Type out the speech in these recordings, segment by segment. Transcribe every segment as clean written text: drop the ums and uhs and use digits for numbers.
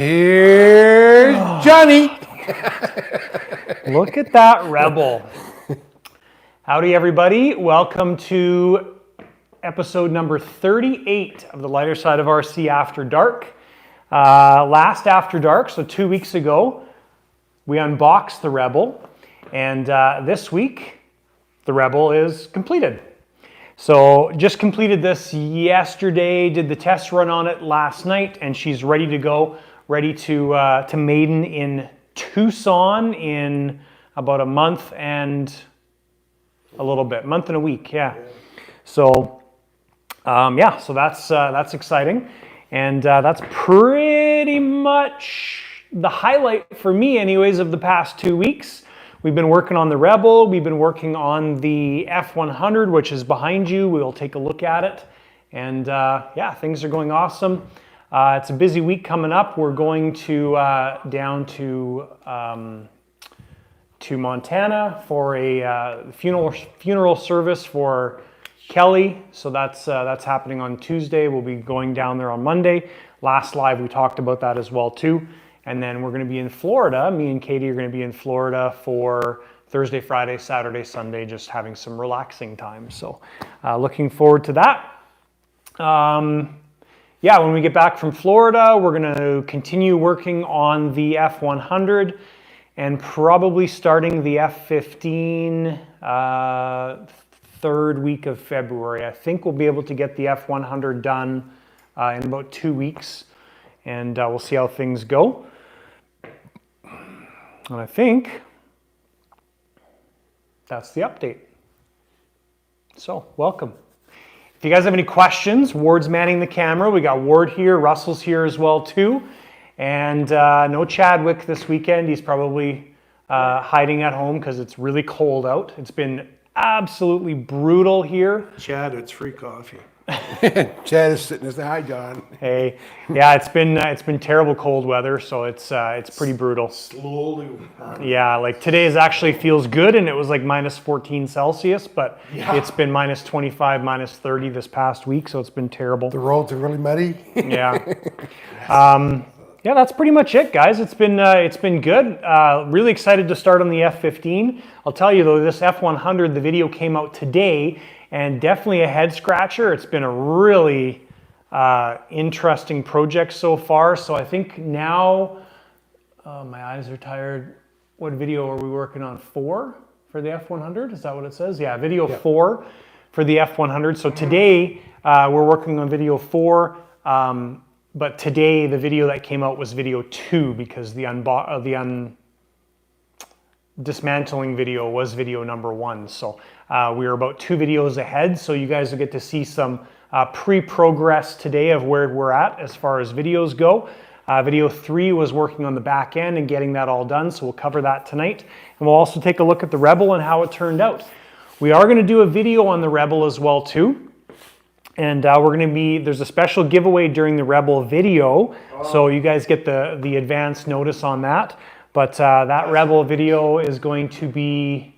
Here's Johnny. Look at that rebel. Howdy, everybody. Welcome to episode number 38 of the Lighter Side of RC After Dark. Last After Dark, so 2 weeks ago, we unboxed the Rebel, and this week, the Rebel is completed. So just completed this yesterday, did the test run on it last night, and she's ready to go, ready to maiden in Tucson in about a month and a little bit, month and a week, yeah. So so that's exciting, and that's pretty much the highlight for me, anyways, of the past 2 weeks. We've been working on the Rebel. We've been working on the F-100, which is behind you. We'll take a look at it, and things are going awesome. It's a busy week coming up. We're going to down to Montana for a funeral service for Kelly. So that's happening on Tuesday. We'll be going down there on Monday. Last live we talked about that as well too. And then we're going to be in Florida. Me and Katie are going to be in Florida for Thursday, Friday, Saturday, Sunday, just having some relaxing time. So looking forward to that. When we get back from Florida, we're going to continue working on the F-100 and probably starting the F-15 third week of February. I think we'll be able to get the F-100 done in about 2 weeks, and we'll see how things go. And I think that's the update. So, welcome. If you guys have any questions, Ward's manning the camera. We got Ward here, Russell's here as well too. And no Chadwick this weekend. He's probably hiding at home because it's really cold out. It's been absolutely brutal here. Chad, it's free coffee. Chad is sitting there saying, "Hi, John." Hey, yeah, it's been terrible cold weather, so it's pretty brutal. Slowly. Yeah, like today actually feels good, and it was like minus 14 Celsius, but It's been minus 25, minus 30 this past week, so it's been terrible. The roads are really muddy. Yeah. That's pretty much it, guys. It's been good. Really excited to start on the F-15. I'll tell you though, this F-100, the video came out today, and definitely a head scratcher. It's been a really interesting project so far. So I think now, my eyes are tired. What video are we working on? 4 for the F-100? Is that what it says? Yeah, video 4 for the F-100. So today we're working on video 4. But today, the video that came out was video 2 because the dismantling video was video number 1. So we are about 2 videos ahead. So you guys will get to see some pre-progress today of where we're at as far as videos go. Video 3 was working on the back end and getting that all done. So we'll cover that tonight. And we'll also take a look at the Rebel and how it turned out. We are going to do a video on the Rebel as well too. And there's a special giveaway during the Rebel video, so you guys get the advance notice on that. But that Rebel video is going to be,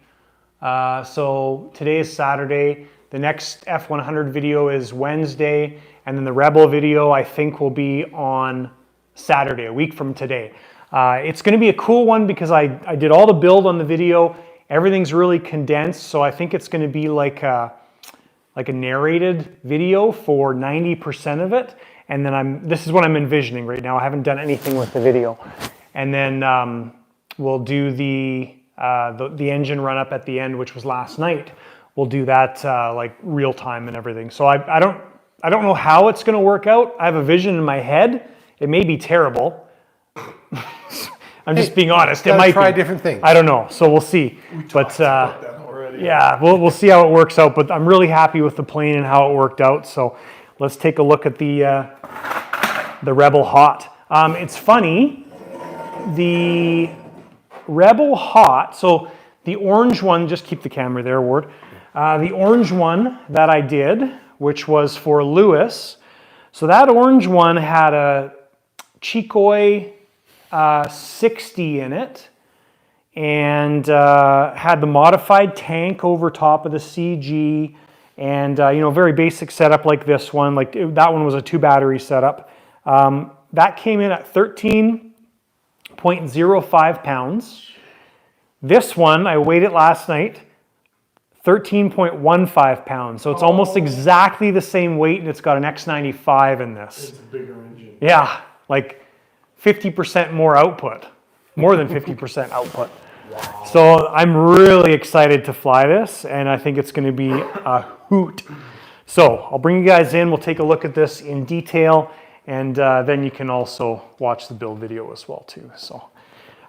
so today is Saturday, the next F-100 video is Wednesday, and then the Rebel video I think will be on Saturday, a week from today. It's going to be a cool one because I did all the build on the video. Everything's really condensed, so I think it's going to be like a narrated video for 90% of it, and then this is what I'm envisioning right now. I haven't done anything with the video, and then we'll do the engine run up at the end, which was last night. We'll do that like real time and everything. So I don't know how it's going to work out. I have a vision in my head. It may be terrible. I'm just being honest. It might try be. different things. I don't know. So we'll see. But yeah, we'll see how it works out, but I'm really happy with the plane and how it worked out. So let's take a look at the Rebel Hot. It's funny, the Rebel Hot, so the orange one, just keep the camera there, Ward. The orange one that I did, which was for Lewis, so that orange one had a Chikoi 60 in it, and had the modified tank over top of the CG, and very basic setup like this one. Like that one was a 2 battery setup. that came in at 13.05 pounds. This one, I weighed it last night, 13.15 pounds. So it's almost exactly the same weight, and it's got an X95 in this. It's a bigger engine. Yeah, like 50% more output, more than 50% output. Wow. So I'm really excited to fly this, and I think it's going to be a hoot. So I'll bring you guys in. We'll take a look at this in detail, and then you can also watch the build video as well too. So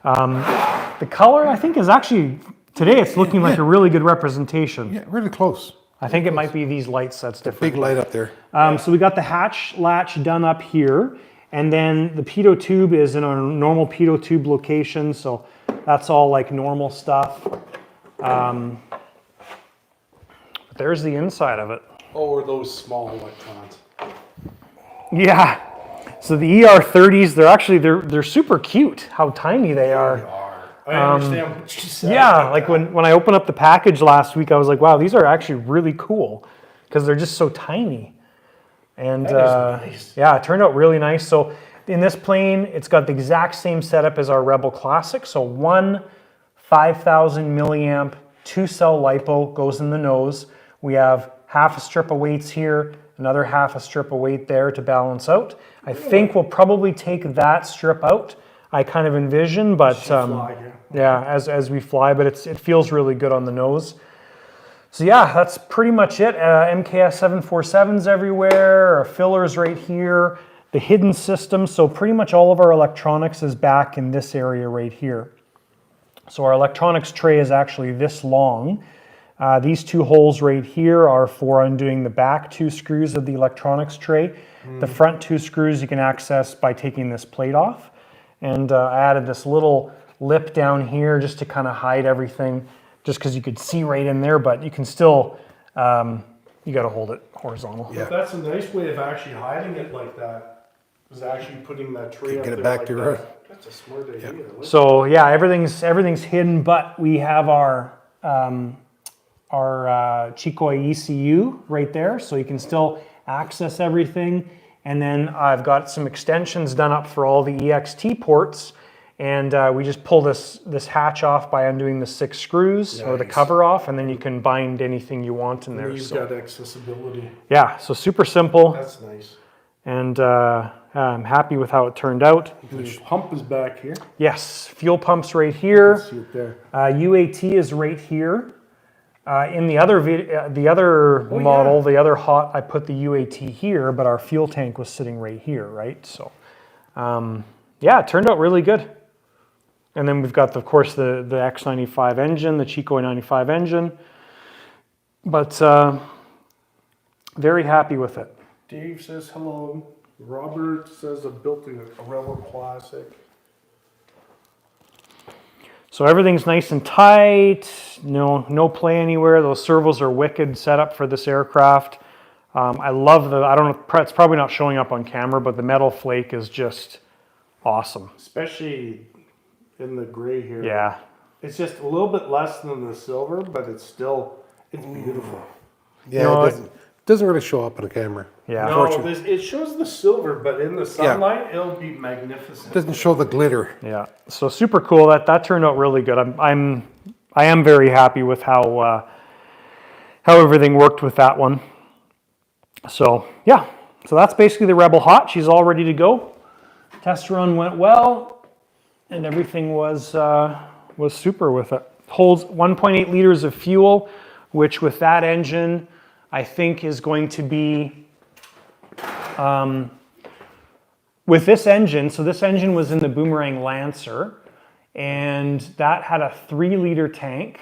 the color, I think, is actually today it's looking like a really good representation. Yeah, really close. I think it might be these lights that's different. Big light up there. So we got the hatch latch done up here, and then the pitot tube is in a normal pitot tube location, so that's all like normal stuff. But there's the inside of it. Oh, or those small electrons. Yeah. So the ER30s, they're super cute. How tiny they are. I understand what you said. Yeah, like when I opened up the package last week, I was like, wow, these are actually really cool because they're just so tiny. And nice. yeah, it turned out really nice. So in this plane, it's got the exact same setup as our Rebel Classic. So one 5,000 milliamp 2-cell LiPo goes in the nose. We have half a strip of weights here, another half a strip of weight there to balance out. I think we'll probably take that strip out. I kind of envision, but yeah, as we fly, but it feels really good on the nose. So yeah, that's pretty much it. MKS 747s everywhere, our fillers right here, the hidden system. So pretty much all of our electronics is back in this area right here. So our electronics tray is actually this long. These two holes right here are for undoing the back two screws of the electronics tray. The front two screws you can access by taking this plate off. And I added this little lip down here just to kind of hide everything, just because you could see right in there, but you can still, you got to hold it horizontal. Yeah. That's a nice way of actually hiding it like that, is actually putting that tray up Get there it back like to that. her. That's a smart idea. So yeah, everything's hidden, but we have our Chikoi ECU right there, so you can still access everything. And then I've got some extensions done up for all the EXT ports, and we just pull this hatch off by undoing the 6 screws or the cover off, and then you can bind anything you want in there. You've got accessibility. Yeah, so super simple. That's nice. And I'm happy with how it turned out. The pump is back here. Yes, fuel pump's right here. See it there. UAT is right here. In the other model, the other hot, I put the UAT here, but our fuel tank was sitting right here, right? So, yeah, it turned out really good. And then we've got, of course, the X95 engine, the Chikoi 95 engine. But very happy with it. Dave says hello. Robert says I built a Rebel Classic. So everything's nice and tight, no play anywhere. Those servos are wicked set up for this aircraft. I love I don't know, it's probably not showing up on camera, but the metal flake is just awesome. Especially in the gray here. Yeah. It's just a little bit less than the silver, but it's beautiful. Yeah, it doesn't really show up on the camera. Yeah. No, it shows the silver, but in the sunlight, it'll be magnificent. It doesn't show the glitter. Yeah. So super cool. That turned out really good. I am very happy with how everything worked with that one. So yeah. So that's basically the Rebel Hot. She's all ready to go. Test run went well, and everything was super with it. Holds 1.8 liters of fuel, which with that engine, I think is going to be, with this engine, so this engine was in the Boomerang Lancer, and that had a 3-liter tank,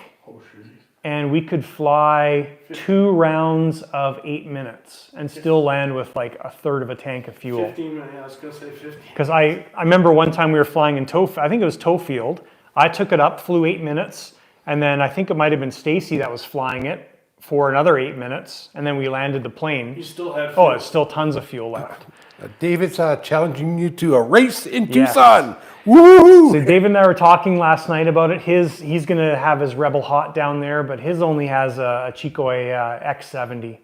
and we could fly 2 rounds of 8 minutes and still land with like a third of a tank of fuel. 15, I was going to say 50. Because I remember one time we were flying in I think it was Towfield. I took it up, flew 8 minutes, and then I think it might have been Stacy that was flying it for another 8 minutes, and then we landed the plane. You still had fuel. Oh, it's still tons of fuel left. David's challenging you to a race in Tucson. Woo! So David and I were talking last night about it. He's going to have his Rebel Hot down there, but his only has a Chikoi X70.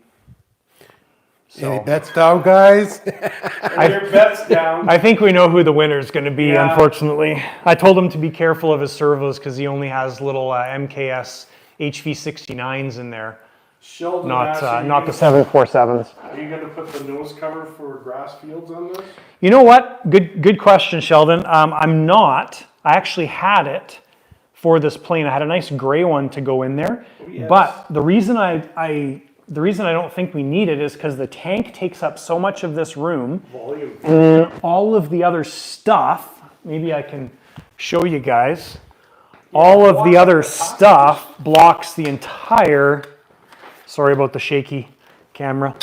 Any bets down, guys? And your bet's down. I think we know who the winner is going to be, Yeah. unfortunately. I told him to be careful of his servos because he only has little MKS HV69s in there, Sheldon not asked the 747s. Are you going to put the nose cover for grass fields on this? You know what? Good question, Sheldon. I'm not. I actually had it for this plane. I had a nice gray one to go in there. yes. But the reason I don't think we need it is because the tank takes up so much of this room. Volume. And all of the other stuff, maybe I can show you guys. All of the other stuff blocks the entire, sorry about the shaky camera.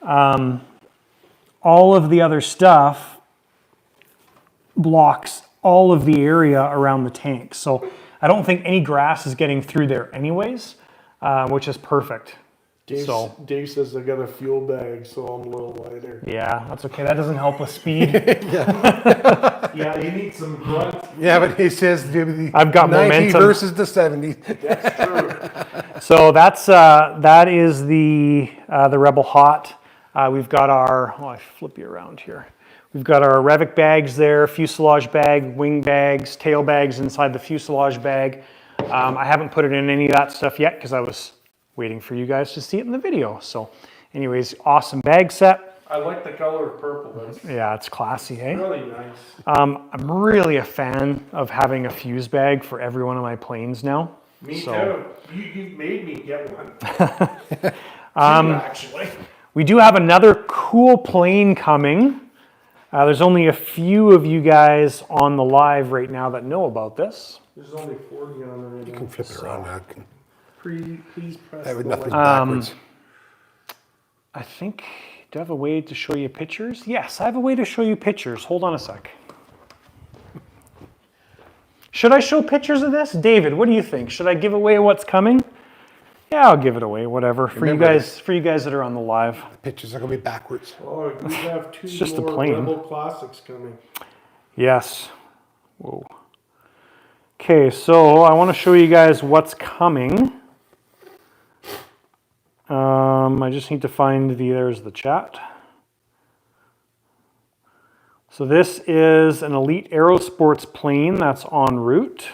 All of the other stuff blocks all of the area around the tank. So I don't think any grass is getting through there anyways, which is perfect. Dave says I got a fuel bag, so I'm a little lighter. Yeah, that's okay. That doesn't help with speed. Yeah, you need some grunt. Yeah, but he says I've got 90 momentum. versus the 70. That's true. So that is the Rebel Hot. We've got our, I flip you around here. We've got our Revic bags there, fuselage bag, wing bags, tail bags inside the fuselage bag. I haven't put it in any of that stuff yet because I was waiting for you guys to see it in the video. So anyways, awesome bag set. I like the color of purple. It's Yeah, it's classy, eh? really nice. I'm really a fan of having a fuse bag for every one of my planes now. Me So- too. You made me get one. Two, actually. We do have another cool plane coming. There's only a few of you guys on the live right now that know about this. There's only 40 on there right You now. can flip it around. Please press That would the nothing like. backwards. I think, do I have a way to show you pictures? Yes, I have a way to show you pictures. Hold on a sec. Should I show pictures of this? David, what do you think? Should I give away what's coming? Yeah, I'll give it away, whatever. For Remember- you guys that are on the live. Pictures are going to be backwards. Oh, we have two just a more plane. Rebel Classics coming. Yes. Whoa. Okay, so I want to show you guys what's coming. I just need to find there's the chat. So this is an Elite Aerosports plane that's en route.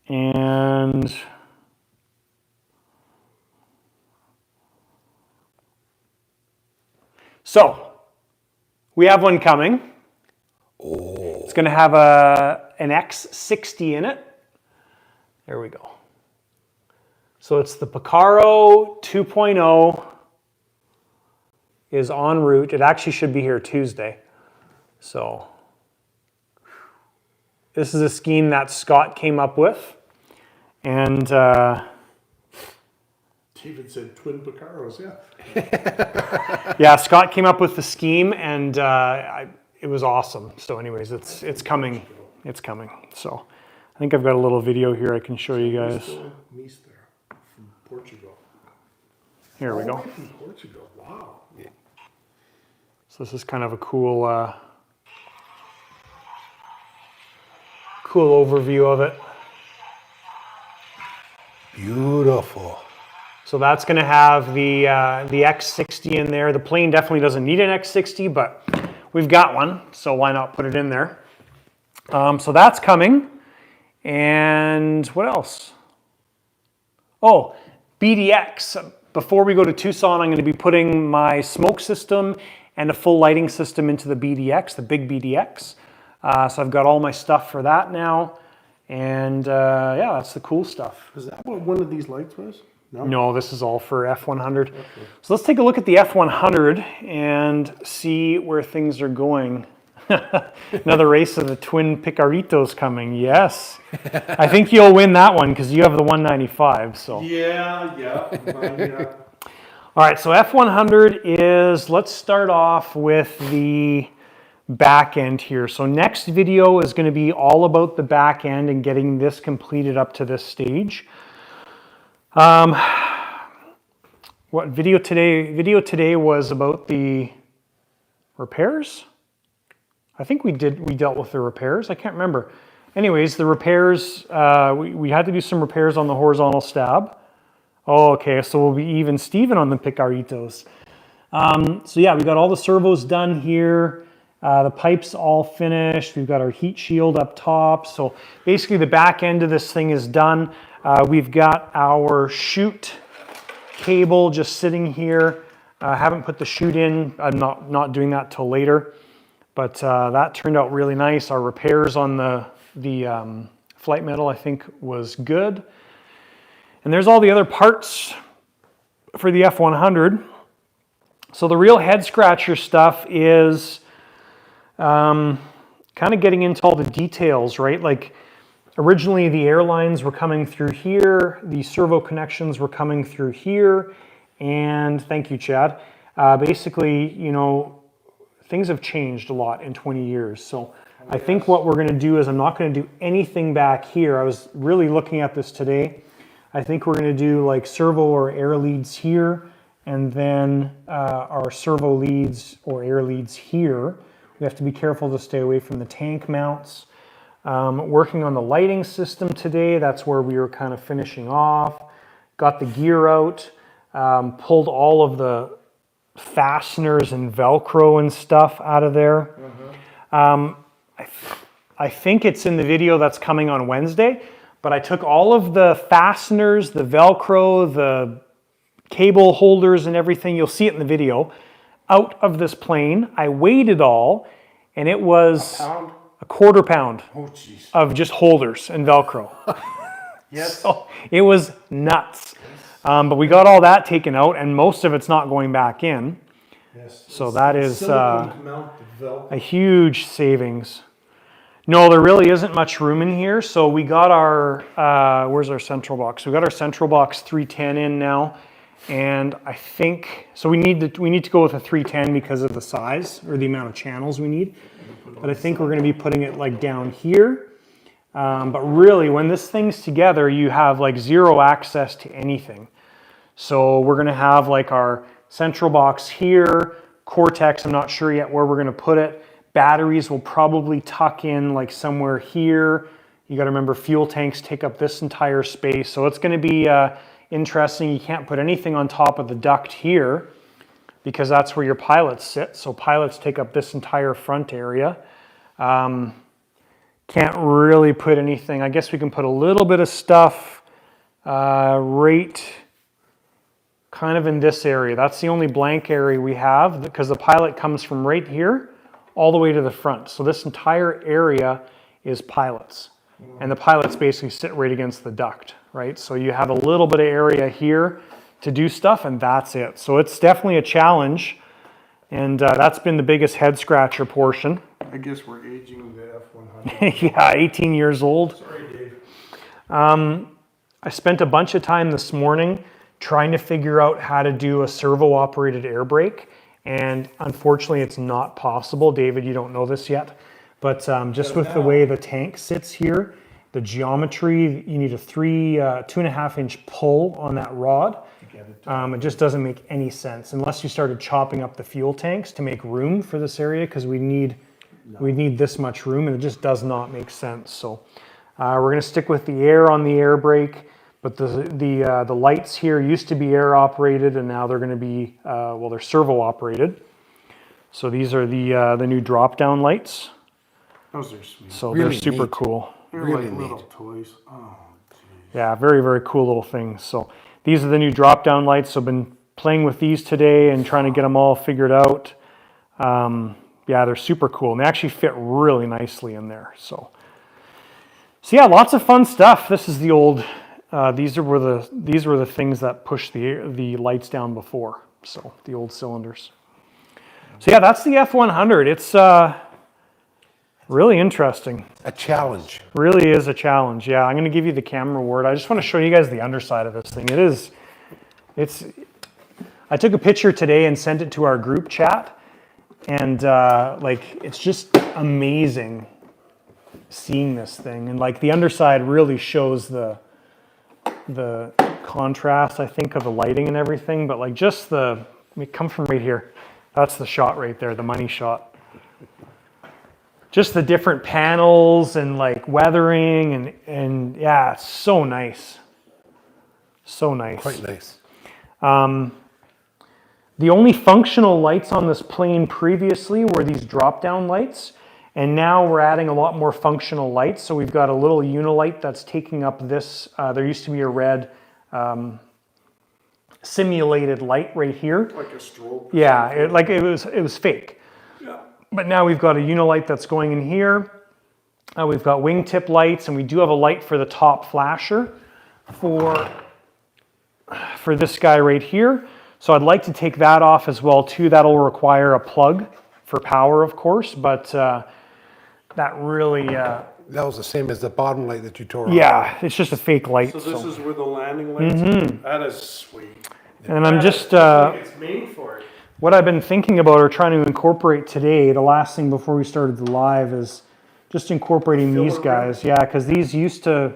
And so we have one coming. It's going to have an X60 in it. There we go. So it's the Picaro 2.0 is en route. It actually should be here Tuesday. So this is a scheme that Scott came up with. And David said twin Picaros, yeah. yeah, Scott came up with the scheme and it was awesome. So anyways, it's coming. It's coming. So I think I've got a little video here I can show you guys. Nice there, from Portugal. Here we All go. the way from Portugal, wow. So this is kind of a cool, cool overview of it. Beautiful. So that's going to have the X60 in there. The plane definitely doesn't need an X60, but we've got one, so why not put it in there? So that's coming. And what else? Oh, BDX. Before we go to Tucson, I'm going to be putting my smoke system and a full lighting system into the BDX, the big BDX. So I've got all my stuff for that now. And yeah, that's the cool stuff. Is that what one of these lights was? No, this is all for F-100. Okay. So let's take a look at the F-100 and see where things are going. Another race of the twin Picaritos coming. Yes. I think you'll win that one because you have the 195. So. Yeah. All right, so F-100 is, let's start off with the back end here. So next video is going to be all about the back end and getting this completed up to this stage. What video today? Video today was about the repairs. I think we dealt with the repairs. I can't remember. Anyways, the repairs, we had to do some repairs on the horizontal stab. Oh, okay, so we'll be even Steven on the Picaritos. So yeah, we got all the servos done here. The pipe's all finished. We've got our heat shield up top. So basically the back end of this thing is done. We've got our chute cable just sitting here. Haven't put the chute in. I'm not doing that till later. But that turned out really nice. Our repairs on the flight metal, I think, was good. And there's all the other parts for the F-100. So the real head scratcher stuff is kind of getting into all the details, right? Like originally the airlines were coming through here, the servo connections were coming through here, and thank you, Chad. Basically, you know, things have changed a lot in 20 years. So I think what we're going to do is I'm not going to do anything back here. I was really looking at this today. I think we're going to do like servo or air leads here, and then our servo leads or air leads here. We have to be careful to stay away from the tank mounts. Working on the lighting system today. That's where we were kind of finishing off. Got the gear out, pulled all of the fasteners and Velcro and stuff out of there. I think it's in the video that's coming on Wednesday, but I took all of the fasteners, the Velcro, the cable holders and everything, you'll see it in the video, out of this plane. I weighed it all, and it was a quarter pound of just holders and Velcro. Yes. So it was nuts. But we got all that taken out, and most of it's not going back in. Yes. So that is Silicone to mount the Velcro. a huge savings. No, there really isn't much room in here. So we got our, where's our central box? We got our central box 310 in now. And I think, so we need to go with a 310 because of the size or the amount of channels we need. But I think we're going to be putting it like down here. But really, when this thing's together, you have like zero access to anything. So we're going to have like our central box here, Cortex, I'm not sure yet where we're going to put it. Batteries will probably tuck in like somewhere here. You got to remember fuel tanks take up this entire space. So it's going to be interesting. You can't put anything on top of the duct here because that's where your pilots sit. So pilots take up this entire front area. Can't really put anything. I guess we can put a little bit of stuff right kind of in this area. That's the only blank area we have because the pilot comes from right here all the way to the front. So this entire area is pilots. And the pilots basically sit right against the duct, right? So you have a little bit of area here to do stuff, and that's it. So it's definitely a challenge, and that's been the biggest head scratcher portion. I guess we're aging the F-100. Yeah, 18 years old. Sorry, Dave. I spent a bunch of time this morning trying to figure out how to do a servo-operated air brake, and unfortunately it's not possible. David, you don't know this yet, but just with the way the tank sits here, the geometry, you need a 2.5 inch pull on that rod. It just doesn't make any sense unless you started chopping up the fuel tanks to make room for this area, because we need this much room, and it just does not make sense. So we're going to stick with the air on the air brake. But the lights here used to be air operated, and now they're going to be, well, they're servo operated. So these are the new drop down lights. Those are sweet. So Really they're super neat. cool. They're really like neat. little toys. Oh, geez. Yeah, very, very cool little things. So these are the new drop down lights. So I've been playing with these today and trying to get them all figured out. Yeah, they're super cool, and they actually fit really nicely in there. So yeah, lots of fun stuff. This is the old. These were the things that pushed the lights down before. So the old cylinders. So yeah, that's the F-100. It's really interesting. A challenge. Really is a challenge. Yeah, I'm going to give you the camera word. I just want to show you guys the underside of this thing. I took a picture today and sent it to our group chat, and it's just amazing seeing this thing. And like the underside really shows the contrast, I think, of the lighting and everything, but like just come from right here. That's the shot right there, the money shot. Just the different panels and like weathering and yeah, it's so nice. So nice. Quite nice. The only functional lights on this plane previously were these drop-down lights, and now we're adding a lot more functional lights. So we've got a little unilight that's taking up this. There used to be a red simulated light right here. Like a strobe. Yeah, it was fake. Yeah. But now we've got a unilight that's going in here. We've got wingtip lights, and we do have a light for the top flasher for this guy right here. So I'd like to take that off as well too. That'll require a plug for power, of course, but that really... That was the same as the bottom light that you tore off. yeah, it's just a fake light. So this is where the landing lights. That is sweet. And I'm just... Like it's made for it. what I've been thinking about or trying to incorporate today, the last thing before we started the live, is just incorporating these guys. Yeah, because these used to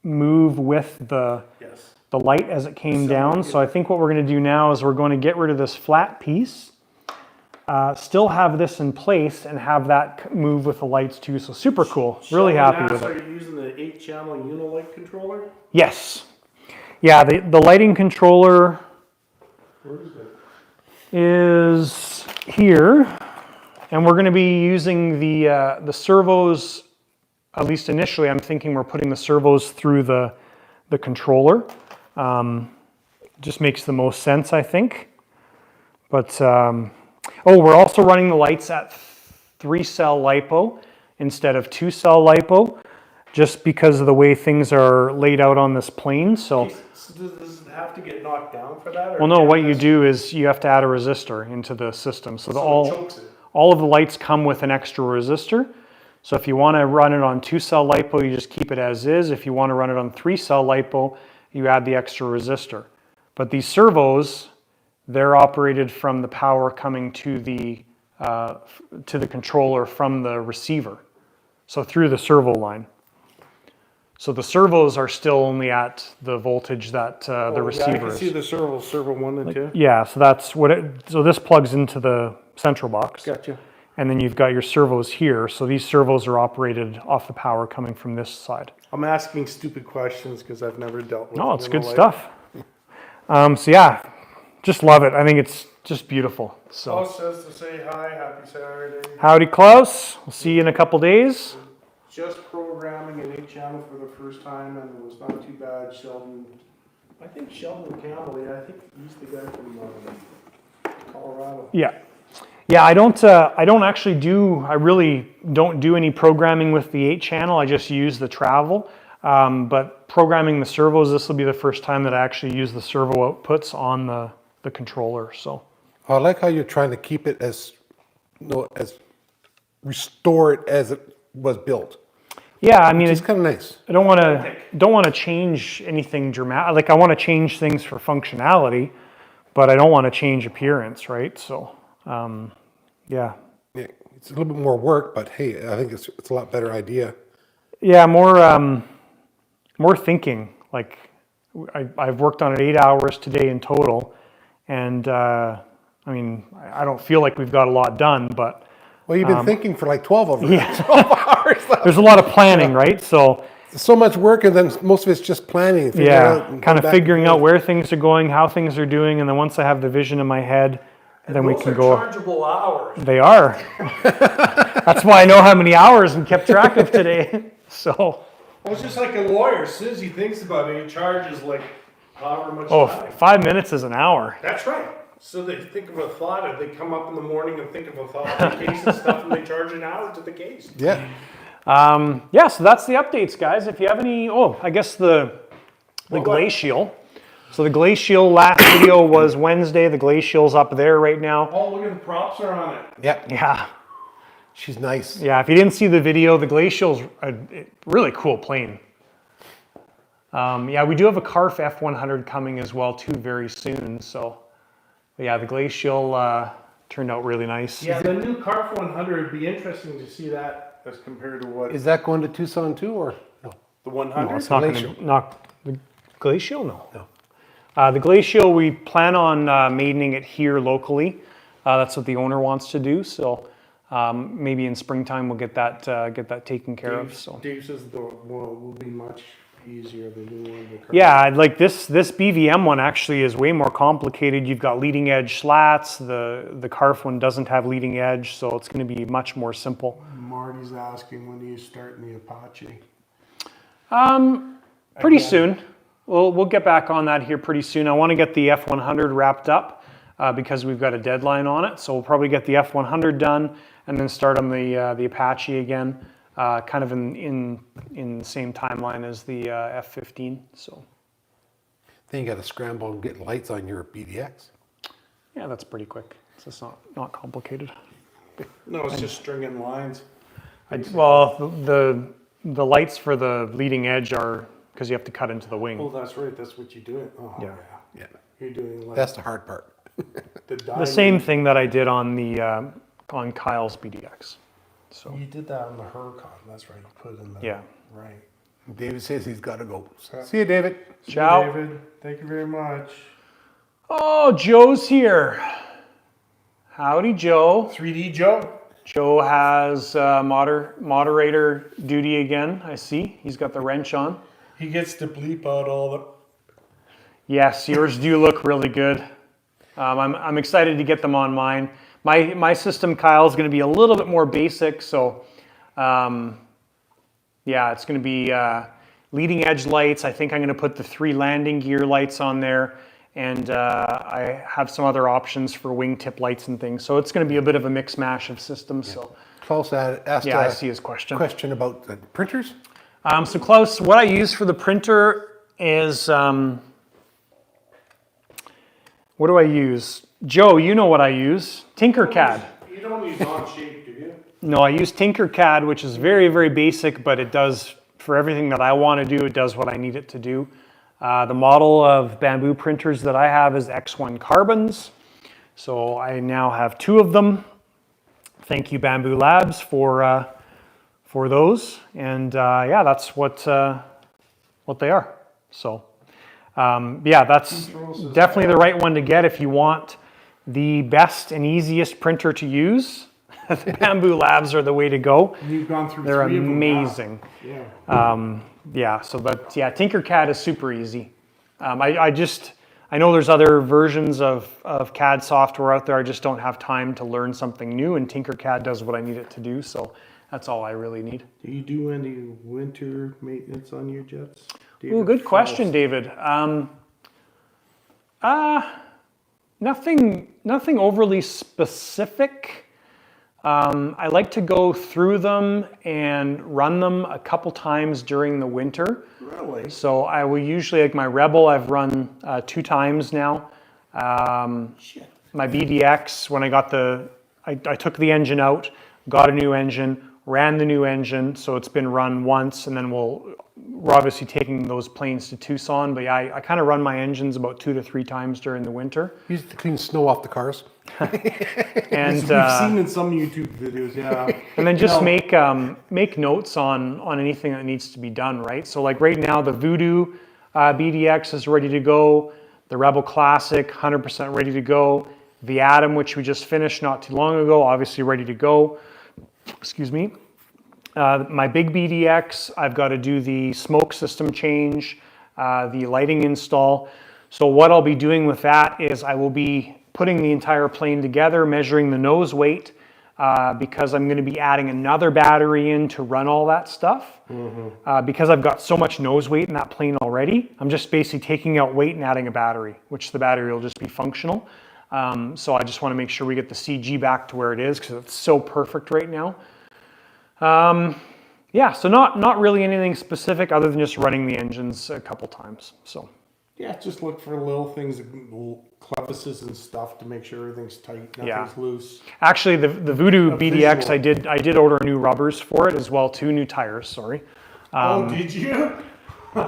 move with the light as it came down. So I think what we're going to do now is we're going to get rid of this flat piece, still have this in place, and have that move with the lights too. So super cool. Really happy with it. Are you using the 8-channel Unilight controller? Yes. Yeah, the lighting controller Where is it? is here, and we're going to be using the servos. At least initially, I'm thinking we're putting the servos through the controller. Just makes the most sense, I think. But we're also running the lights at 3-cell LiPo instead of 2-cell LiPo, just because of the way things are laid out on this plane. So Does it have to get knocked down for that? Or well, no, what you do is you have to add a resistor into the system. So, it chokes it. all of the lights come with an extra resistor. So if you want to run it on 2-cell LiPo, you just keep it as is. If you want to run it on 3-cell LiPo, you add the extra resistor. But these servos, they're operated from the power coming to the controller from the receiver. So through the servo line. So the servos are still only at the voltage that the receiver I can is. see the servo 1 and 2. Yeah, so that's what so this plugs into the central box. Gotcha. And then you've got your servos here. So these servos are operated off the power coming from this side. I'm asking stupid questions because I've never dealt with No, it's good Unilight. stuff. So yeah, just love it. I think it's just beautiful. So Klaus says to say hi, happy Saturday. howdy, Klaus. We'll see you in a couple days. Just programming an 8-channel for the first time, and it was not too bad. Sheldon Campbell, yeah, I think he's the guy from Colorado. Yeah. Yeah, I really don't do any programming with the 8-channel. I just use the travel. But programming the servos, this will be the first time that I actually use the servo outputs on the controller. So I like how you're trying to keep it as restore it as it was built. yeah, I mean, It's kind of nice. I don't want to change anything dramatic. Like I want to change things for functionality, but I don't want to change appearance, right? So yeah. Yeah, it's a little bit more work, but hey, I think it's a lot better idea. Yeah, more thinking. Like I've worked on it 8 hours today in total, and I mean I don't feel like we've got a lot done, but Well, you've been thinking for like 12 of them. yeah. 12 hours. There's a lot of planning, right? So So much work, and then most of it's just planning. figuring out yeah, and kind going of back figuring and out forth. where things are going, how things are doing, and then once I have the vision in my head, then we can go. Chargeable hours. They are. That's why I know how many hours and kept track of today. So, Well, it's just like a lawyer. As soon as he thinks about it, he charges like however much oh, time. 5 minutes is an hour. That's right. So they think of a thought, and they come up in the morning and think of a thought in the case and stuff, and they charge an hour to the case. Yeah. Yeah, so that's the updates, guys. If you have any, I guess the glacial. So the glacial last video was Wednesday. The glacial's up there right now. Oh, look at the props are on it. Yeah. Yeah. She's nice. Yeah, if you didn't see the video, the glacial's a really cool plane. Yeah, we do have a CARF F-100 coming as well too very soon. So, yeah, the glacial turned out really nice. Yeah, the new CARF 100 would be interesting to see that as compared to what Is that going to Tucson too, or no? the 100. No, it's not going Glacial. to knock the glacial. No. No. The glacial, we plan on maidening it here locally. That's what the owner wants to do. So maybe in springtime we'll get that taken care of. So Dave says the will be much easier than the one. Yeah, like this BVM one actually is way more complicated. You've got leading edge slats. The Carf one doesn't have leading edge, so it's going to be much more simple. Marty's asking when you start in the Apache. Pretty soon. We'll get back on that here pretty soon. I want to get the F-100 wrapped up because we've got a deadline on it. So we'll probably get the F-100 done and then start on the Apache again, kind of in the same timeline as the F-15. So Then you got to scramble and get lights on your BDX. yeah, that's pretty quick. So it's not complicated. No, it's just stringing lines. Well, the lights for the leading edge are because you have to cut into the wing. Oh, that's right. That's what you're doing. Oh, Yeah. Yeah, You're doing like that's the hard part. The same thing that I did on the on Kyle's BDX. So You did that on the Huracan. That's right. You put it in the yeah. right. David says he's got to go. See you, David. Ciao. David, thank you very much. Oh, Joe's here. Howdy, Joe. 3D Joe. Joe has moderator duty again. I see. He's got the wrench on. He gets to bleep out all the. Yes, yours do look really good. I'm excited to get them on mine. My system, Kyle, is going to be a little bit more basic. So, yeah, it's going to be leading edge lights. I think I'm going to put the 3 landing gear lights on there. And I have some other options for wingtip lights and things. So it's going to be a bit of a mix mash of systems. Yeah. So Klaus asked yeah, I see his question. Question about the printers. So Klaus, what I use for the printer is, what do I use? Joe, you know what I use. Tinkercad. You don't use Onshape, do you? No, I use Tinkercad, which is very, very basic, but it does, for everything that I want to do, it does what I need it to do. The model of bamboo printers that I have is X1 Carbons. So I now have 2 of them. Thank you, Bamboo Labs, for those. And yeah, that's what they are. So yeah, that's definitely the right one to get if you want the best and easiest printer to use. The Bamboo Labs are the way to go. You've gone through They're 3 of them now. amazing. Yeah. Yeah, so but yeah, Tinkercad is super easy. I know there's other versions of CAD software out there. I just don't have time to learn something new, and Tinkercad does what I need it to do. So that's all I really need. Do you do any winter maintenance on your jets? Ooh, good question, David. Nothing overly specific. I like to go through them and run them a couple times during the winter. Really? So I will usually, like my Rebel, I've run 2 times now. My BDX, when I got I took the engine out, got a new engine, ran the new engine, so it's been run once, and then we're obviously taking those planes to Tucson, but yeah, I kind of run my engines about 2 to 3 times during the winter. Use to clean snow off the cars. And We've seen in some YouTube videos, yeah. and then just make notes on anything that needs to be done, right? So like right now, the Voodoo BDX is ready to go. The Rebel Classic, 100% ready to go. The Atom, which we just finished not too long ago, obviously ready to go. Excuse me. My big BDX, I've got to do the smoke system change, the lighting install. So what I'll be doing with that is I will be putting the entire plane together, measuring the nose weight, because I'm going to be adding another battery in to run all that stuff. Because I've got so much nose weight in that plane already, I'm just basically taking out weight and adding a battery, which the battery will just be functional. So I just want to make sure we get the CG back to where it is because it's so perfect right now. Yeah, so not really anything specific other than just running the engines a couple times. So Yeah, just look for little things, little crevices and stuff to make sure everything's tight, nothing's loose. Actually, the Voodoo BDX, visual. I did order new rubbers for it as well too, new tires. Sorry. Oh, did you?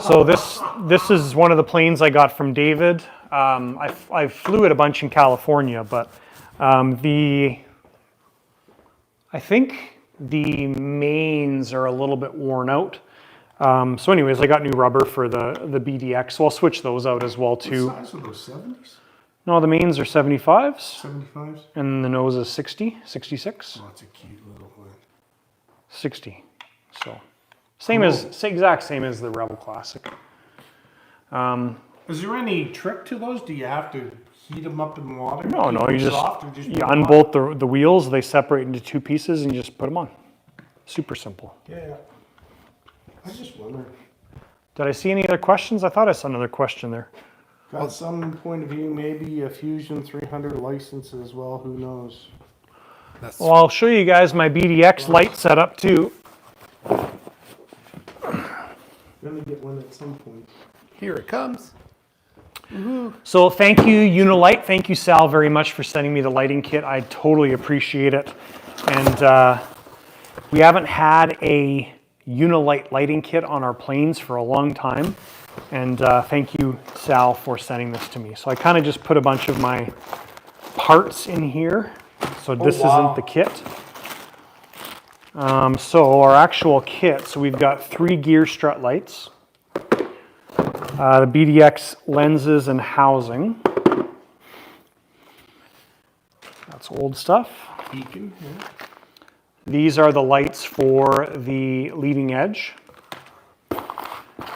So this is one of the planes I got from David. I flew it a bunch in California, but I think the mains are a little bit worn out. So anyways, I got new rubber for the BDX, so I'll switch those out as well too. What size are those, 70s? No, the mains are 75s, 75s? and the nose is 60, 66. Oh, that's a cute little one. 60. So Exact same as the Rebel Classic. Is there any trick to those? Do you have to heat them up in water? No, you just soft, or just you unbolt the wheels. They separate into two pieces, and you just put them on. Super simple. Yeah. I just wonder. Did I see any other questions? I thought I saw another question there. Got some point of view, maybe a Fusion 300 license as well. Who knows? Well, I'll show you guys my BDX light setup too. Gonna get one at some point. Here it comes. So thank you, Unilight. Thank you, Sal, very much for sending me the lighting kit. I totally appreciate it. And we haven't had a Unilight lighting kit on our planes for a long time. And thank you, Sal, for sending this to me. So I kind of just put a bunch of my parts in here. So this isn't the kit. So our actual kit, so we've got 3 gear strut lights. The BDX lenses and housing. That's old stuff. Beacon, yeah. These are the lights for the leading edge.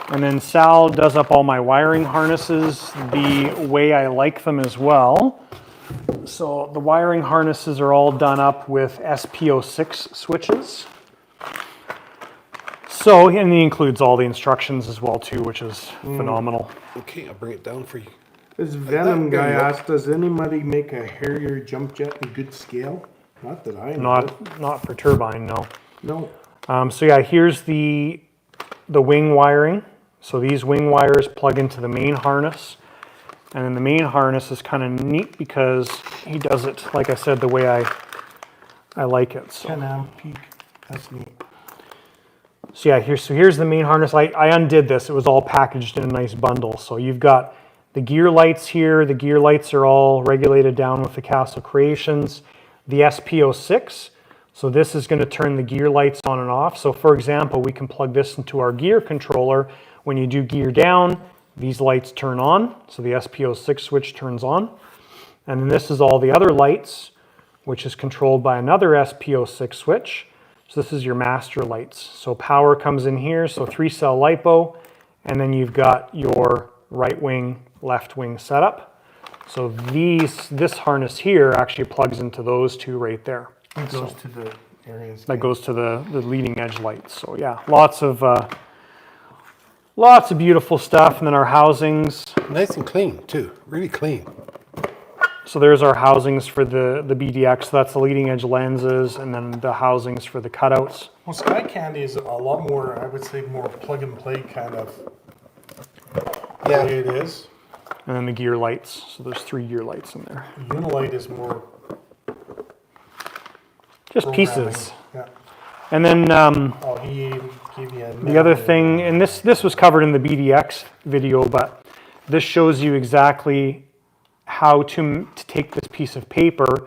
And then Sal does up all my wiring harnesses the way I like them as well. So the wiring harnesses are all done up with SP06 switches. So, and he includes all the instructions as well too, which is phenomenal. Okay, I'll bring it down for you. This Venom There guy you go. asked, does anybody make a Harrier jump jet in good scale? Not that I know. Not for turbine, no. No. So yeah, here's the wing wiring. So these wing wires plug into the main harness. And then the main harness is kind of neat because he does it, like I said, the way I like it. So 10 amp peak. That's neat. So yeah, here's the main harness. I undid this. It was all packaged in a nice bundle. So you've got the gear lights here. The gear lights are all regulated down with the Castle Creations. The SP06. So this is going to turn the gear lights on and off. So for example, we can plug this into our gear controller. When you do gear down, these lights turn on. So the SP06 switch turns on. And then this is all the other lights, which is controlled by another SP06 switch. So this is your master lights. So power comes in here, so 3-cell LiPo, and then you've got your right wing, left wing setup. So this harness here actually plugs into those two right there. It goes to the areas. That goes to the leading edge lights. So yeah, lots of beautiful stuff. And then our housings. Nice and clean too, really clean. So there's our housings for the BDX. So that's the leading edge lenses, and then the housings for the cutouts. Well, Sky Candy is a lot more, I would say, more plug and play kind of Yeah. way it is. And then the gear lights. So there's 3 gear lights in there. Unilight is more Just programming. pieces. Yeah. And then Oh, he gave you a the other thing, and this was covered in the BDX video, but this shows you exactly how to take this piece of paper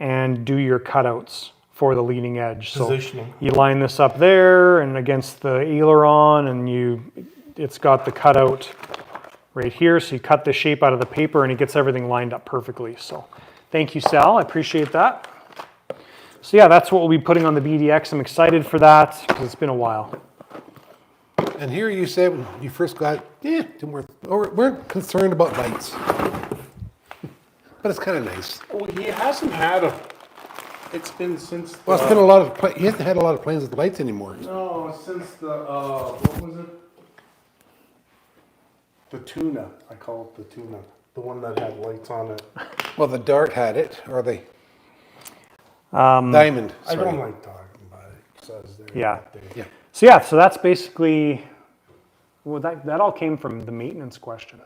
and do your cutouts for the leading edge. Positioning. So you line this up there and against the aileron, and it's got the cutout right here. So you cut the shape out of the paper and it gets everything lined up perfectly. So thank you, Sal. I appreciate that. So yeah, that's what we'll be putting on the BDX. I'm excited for that because it's been a while. And here you said when you first got, we're concerned about lights. But it's kind of nice. Well, he hasn't had it's been since Well, it's been a lot of, he hasn't had a lot of planes with lights anymore. No, since the, what was it? The tuna, I call it the tuna. The one that had lights on it. Well, the Dart had it, or the Diamond. I Sorry. don't like talking about it. It says there. Yeah. Yeah. So that's basically, well, that all came from the maintenance question.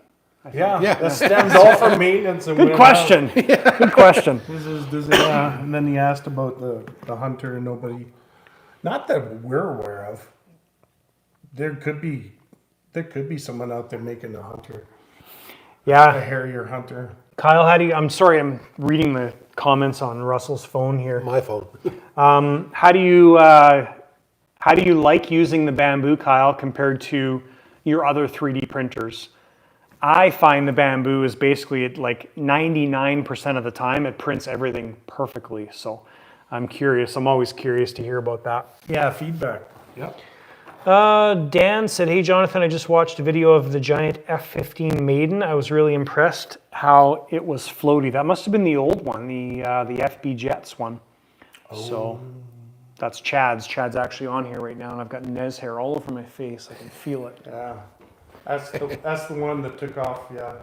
Yeah, Yeah. that stemmed all from maintenance. And Good went question. Good question. out. And then he asked about the Hunter, and nobody, not that we're aware of. There could be someone out there making a Hunter, a Yeah. Harrier Hunter. Kyle, I'm sorry, I'm reading the comments on Russell's phone here. My phone. How do you like using the Bamboo, Kyle, compared to your other 3D printers? I find the Bamboo is basically at like 99% of the time it prints everything perfectly. So I'm curious. I'm always curious to hear about that. Yeah, feedback. Yep. Dan said, "Hey Jonathan, I just watched a video of the giant F-15 Maiden. I was really impressed how it was floaty. That must have been the old one, the FB Jets one. So that's Chad's. Chad's actually on here right now, and I've got Nez hair all over my face. I can feel it. Yeah. That's the one that took off, yeah.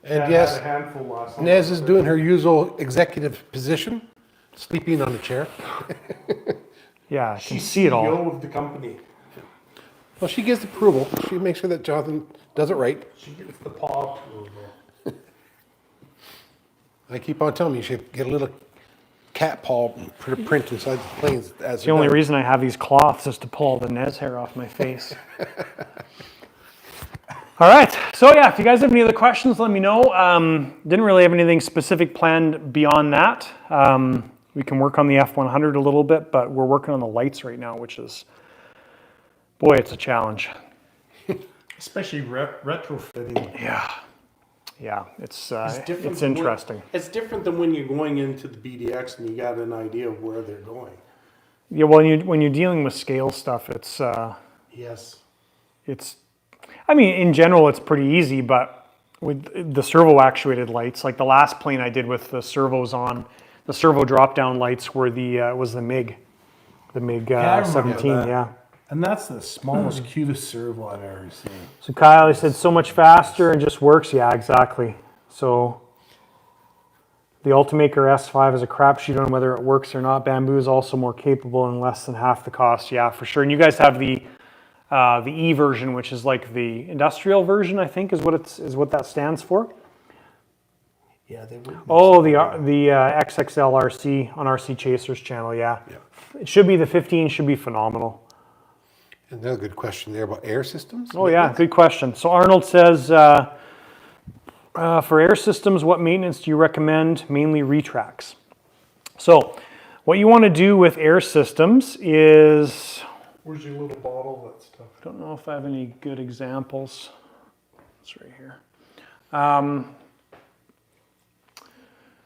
And Had yes, a handful last night. Nez is doing her usual executive position, sleeping on the chair. Yeah, I can She's see it all. CEO of the company. Well, she gives approval. She makes sure that Jonathan does it right. She gets the paw approval. I keep on telling you, you should get a little cat paw print inside the planes. As The only reason I have these cloths is to pull all the Nez hair off my face. All right, so yeah, if you guys have any other questions, let me know. Didn't really have anything specific planned beyond that. We can work on the F-100 a little bit, but we're working on the lights right now, which is, boy, it's a challenge. Especially retrofitting. Yeah, it's different than interesting. It's different than when you're going into the BDX and you got an idea of where they're going. Yeah, well, when you're dealing with scale stuff, it's Yes. I mean, in general, it's pretty easy, but with the servo actuated lights, like the last plane I did with the servos on, the servo drop down lights were was the MiG 17, that. yeah. And that's the smallest, cutest servo I've ever seen. So Kyle, he said so much faster and just works. Yeah, exactly. So the Ultimaker S5 is a crapshoot on whether it works or not. Bamboo is also more capable and less than half the cost. Yeah, for sure. And you guys have the E version, which is like the industrial version, I think, is what that stands for. Yeah, they would. Oh, the XXL RC on RC Chasers channel. Yeah. It should be the 15. Should be phenomenal. Another good question there about air systems. Oh yeah, good question. So Arnold says, for air systems, what maintenance do you recommend? Mainly retracts. So what you want to do with air systems is, Where's your little bottle of that stuff? I don't know if I have any good examples. It's right here.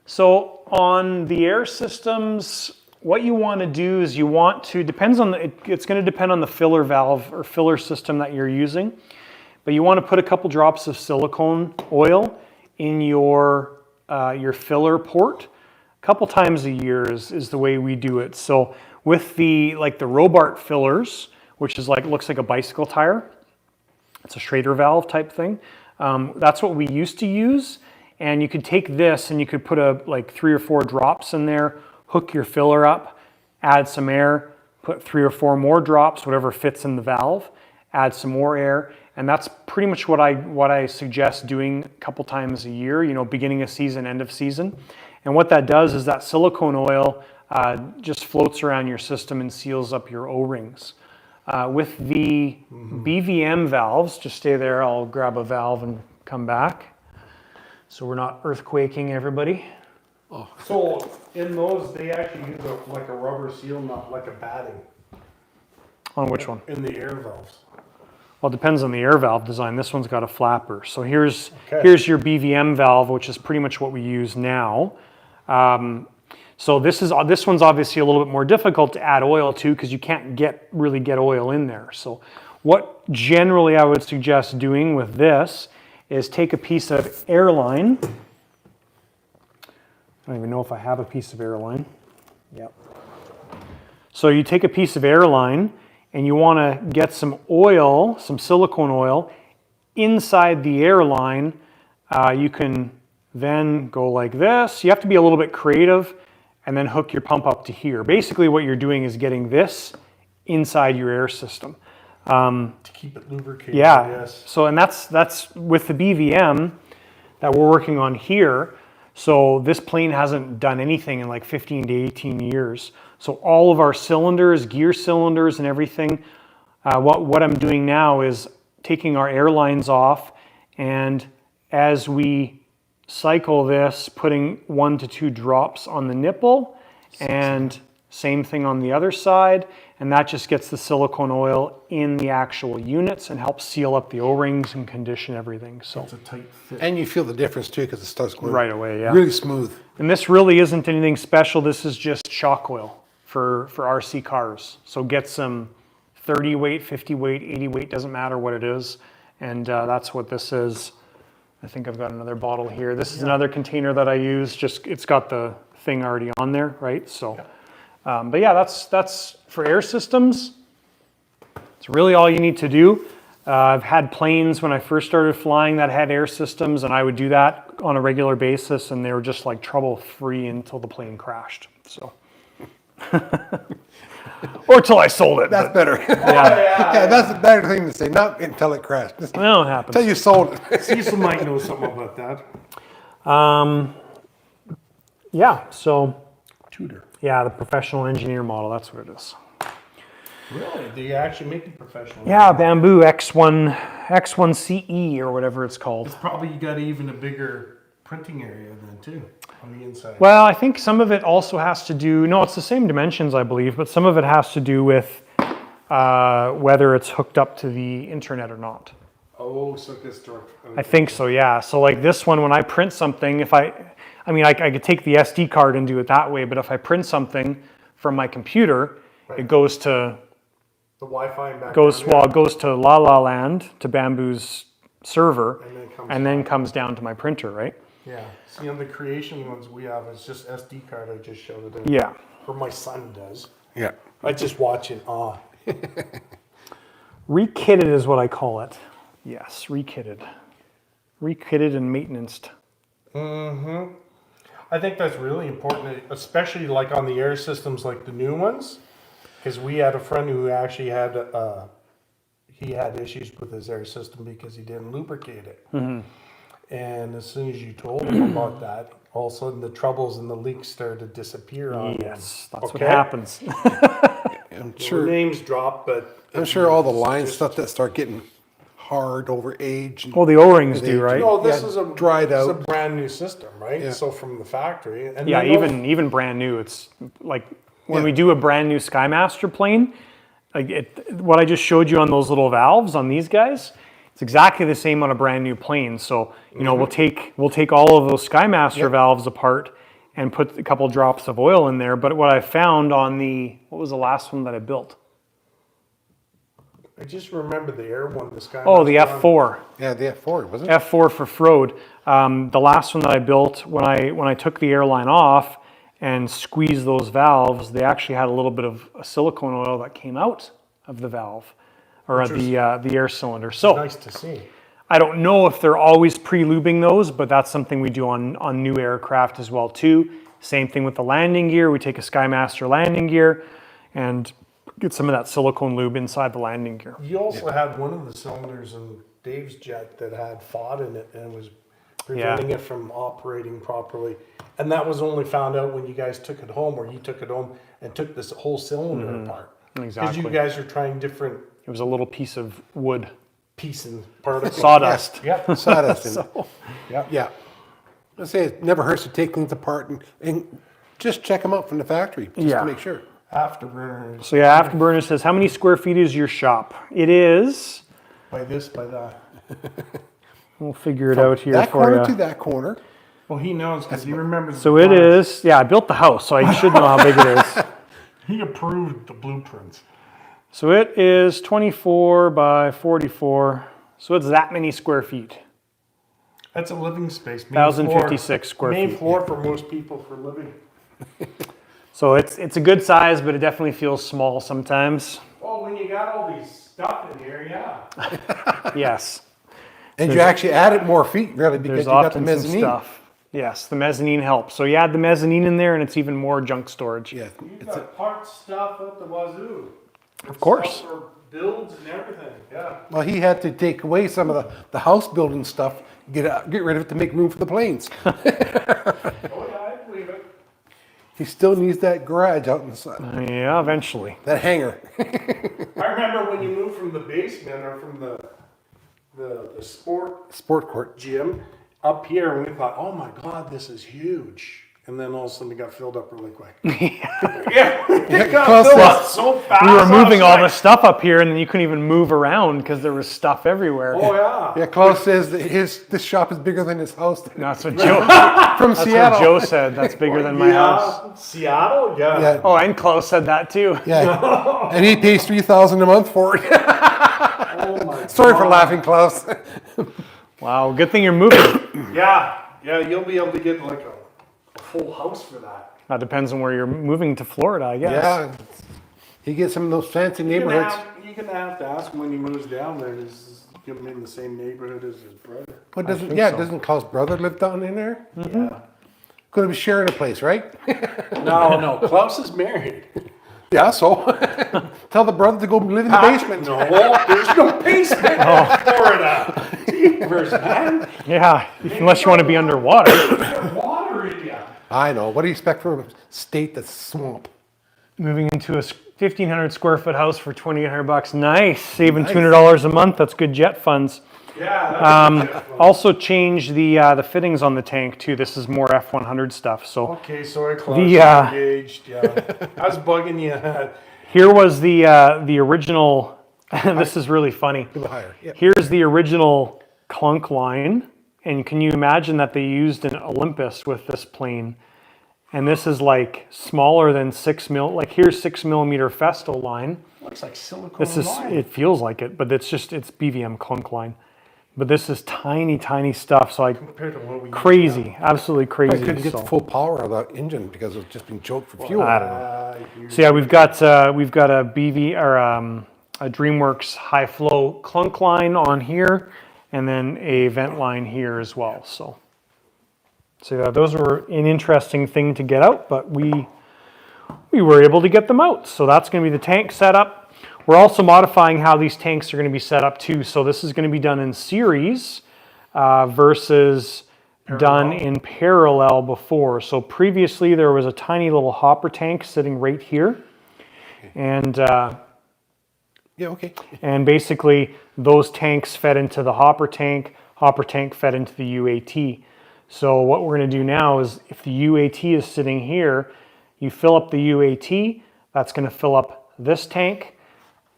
So on the air systems, what you want to do is it's going to depend on the filler valve or filler system that you're using, but you want to put a couple drops of silicone oil in your filler port a couple times a year is the way we do it. So with the Robart fillers, which is looks like a bicycle tire, it's a Schrader valve type thing. That's what we used to use, and you could take this and you could put 3 or 4 drops in there. Hook your filler up, add some air, put 3 or 4 more drops, whatever fits in the valve, add some more air, and that's pretty much what I suggest doing a couple times a year, beginning of season, end of season. And what that does is that silicone oil just floats around your system and seals up your O-rings. With the BVM valves, just stay there, I'll grab a valve and come back. So we're not earthquaking everybody. Oh. So in those, they actually use a rubber seal, not like a batting. On which one? In the air valves. Well, it depends on the air valve design. This one's got a flapper. So here's your BVM valve, which is pretty much what we use now. So this one's obviously a little bit more difficult to add oil to because you can't really get oil in there. So what generally I would suggest doing with this is take a piece of airline. I don't even know if I have a piece of airline. Yep. So you take a piece of airline and you want to get some oil, some silicone oil, inside the airline. You can then go like this. You have to be a little bit creative and then hook your pump up to here. Basically what you're doing is getting this inside your air system. To keep it lubricated, yeah. Yes. So, and that's with the BVM that we're working on here. So this plane hasn't done anything in 15 to 18 years. So all of our cylinders, gear cylinders and everything, what I'm doing now is taking our airlines off, and as we cycle this, putting 1 to 2 drops on the nipple, and same thing on the other side, and that just gets the silicone oil in the actual units and helps seal up the O-rings and condition everything. So it's a tight fit. And you feel the difference too because it starts going right away, yeah. really smooth. And this really isn't anything special. This is just shock oil for RC cars. So get some 30 weight, 50 weight, 80 weight, doesn't matter what it is. And that's what this is. I think I've got another bottle here. This is another container that I use. Just it's got the thing already on there, right? So, but yeah, that's for air systems. It's really all you need to do. I've had planes when I first started flying that had air systems, and I would do that on a regular basis, and they were just like trouble-free until the plane crashed. So, or till I sold it. That's better. Yeah, Yeah, that's a better thing to say. Not until it crashed. Just well, it happens. until you sold it. Cecil might know something about that. Yeah. So, Tutor. yeah, the professional engineer model. That's what it is. Really? Do you actually make it professional? Yeah, Bamboo X1 CE or whatever it's called. It's probably got even a bigger printing area then too on the inside. Well, I think some of it also has to do, no, it's the same dimensions, I believe, but some of it has to do with whether it's hooked up to the internet or not. Oh, so this door. I think so, yeah. So like this one, when I print something, I could take the SD card and do it that way, but if I print something from my computer, Right. it goes to The Wi-Fi and back. it goes to La La Land, to Bamboo's server, And then it comes and then comes down to my printer, right? Yeah. See, on the creation ones we have, it's just SD card. I just showed it. Yeah. Or my son does. Yeah. I just watch in awe. Rekitted is what I call it. Yes, rekitted. Rekitted and maintained. Mm-hmm. I think that's really important, especially like on the air systems, like the new ones, because we had a friend who actually had he had issues with his air system because he didn't lubricate it. Mm-hmm. And as soon as you told him about that, all of a sudden the troubles and the leaks started to disappear on him. Yes, that's what Okay? happens. I'm The sure. names drop, but I'm sure all the lines stuff that start getting hard over age. And Well, the O-rings do, right? no, this Yeah, is a dried this is out. a brand new system, right? Yeah. So from the factory, and Yeah, they don't- even brand new. It's like when Yeah. we do a brand new Skymaster plane, what I just showed you on those little valves on these guys, it's exactly the same on a brand new plane. So we'll take all of those Skymaster valves apart and put a couple drops of oil in there. But what I found on what was the last one that I built? I just remember the air one. This guy. Oh, the F4. Yeah, the F4, wasn't it? F4 for Frode. The last one that I built, when I took the airline off and squeezed those valves, they actually had a little bit of a silicone oil that came out of the valve or the air cylinder. So Nice to see. I don't know if they're always pre-lubing those, but that's something we do on new aircraft as well too. Same thing with the landing gear. We take a Skymaster landing gear and get some of that silicone lube inside the landing gear. You also had one of the cylinders in Dave's jet that had FOD in it and was preventing it from operating properly. And that was only found out when you guys took it home, or you took it home and took this whole cylinder apart. Because Exactly. you guys are trying different It was a little piece of wood, pieces and particles. sawdust. Yep. Sawdust in it. So, Yeah. I say it never hurts to take things apart and just check them out from the factory just Yeah. to make sure. Afterburners. So yeah, Afterburner says, how many square feet is your shop? It is, By this, by that. we'll figure it out here That for corner to you. that corner. Well, he knows because he remembers. So the it plans. is, yeah, I built the house, so I should know how big it is. He approved the blueprints. So it is 24 by 44, so it's that many square feet. That's a living space. Main 1,056 square Main feet. floor for most people for living. So it's a good size, but it definitely feels small sometimes. Oh, when you got all these stuff in here, yeah. Yes, And you actually added more feet, really, because there's you got the often some mezzanine. stuff. Yes, the mezzanine helps. So you add the mezzanine in there and it's even more junk storage. Yeah, You it's a, got parts stuff at the wazoo. Of course. Stuff for builds and everything, yeah. well, he had to take away some of the house building stuff, get rid of it to make room for the planes. Oh, yeah, I believe it. He still needs that garage out in the sun, Yeah, eventually. that hangar. I remember when you moved from the basement or from the sport Sport court. gym up here, and we thought, oh my God, this is huge. and then all of a sudden it got filled up really quick. Yeah, It got Klaus filled says- up so fast. We were I moving was all like, the stuff up here, and then you couldn't even move around because there was stuff everywhere. Oh yeah. Yeah, Klaus says that this shop is bigger than his house That's what Joe. from That's Seattle. what Joe said. That's bigger than my house. Seattle. Yeah. Yeah, Oh, and Klaus said that too. yeah, and he pays $3,000 a month for it. Oh my. Sorry for laughing, Klaus. Wow, good thing you're moving. Yeah. Yeah. You'll be able to get like a full house for that. That depends on where you're moving to Florida, I guess. Yeah, he gets some of those fancy neighborhoods. You're gonna have to ask him when he moves down there. Is he gonna be in the same neighborhood as his brother? What doesn't? think Yeah, so. doesn't Klaus' brother live down in there? Yeah. Going to be sharing a place, right? No. Klaus is married. Yeah, so tell the brother to go live in the basement. No, there's no basement in Florida. Jeepers, man. Yeah, unless you want to be underwater. There's water in ya. I know. What do you expect from a state that's swamp? Moving into a 1,500 square foot house for $2,800. Nice, saving $200 a month. That's good jet funds. Yeah. Also changed the fittings on the tank too. This is more F-100 stuff. So Okay, sorry, Klaus. The, Engaged. Yeah. I was bugging you. here was the original. This is really funny. A little higher. Yeah. Here's the original clunk line, and can you imagine that they used an Olympus with this plane? And this is like smaller than 6 mil. Like here's 6 millimeter Festo line. Looks like silicone This is, line. it feels like it, but it's BVM clunk line. But this is tiny stuff. So like Compared to what we crazy, absolutely I crazy. couldn't get so. the full power of that engine because it's just been choked for fuel. I don't know. So yeah, we've got a BV or a DreamWorks high flow clunk line on here, and then a vent line here as well. So yeah, those were an interesting thing to get out, but we were able to get them out. So that's going to be the tank setup. We're also modifying how these tanks are going to be set up too. So this is going to be done in series versus done in parallel before. So previously there was a tiny little hopper tank sitting right here, and Yeah, okay. and basically those tanks fed into the hopper tank fed into the UAT. So what we're going to do now is if the UAT is sitting here, you fill up the UAT, that's going to fill up this tank,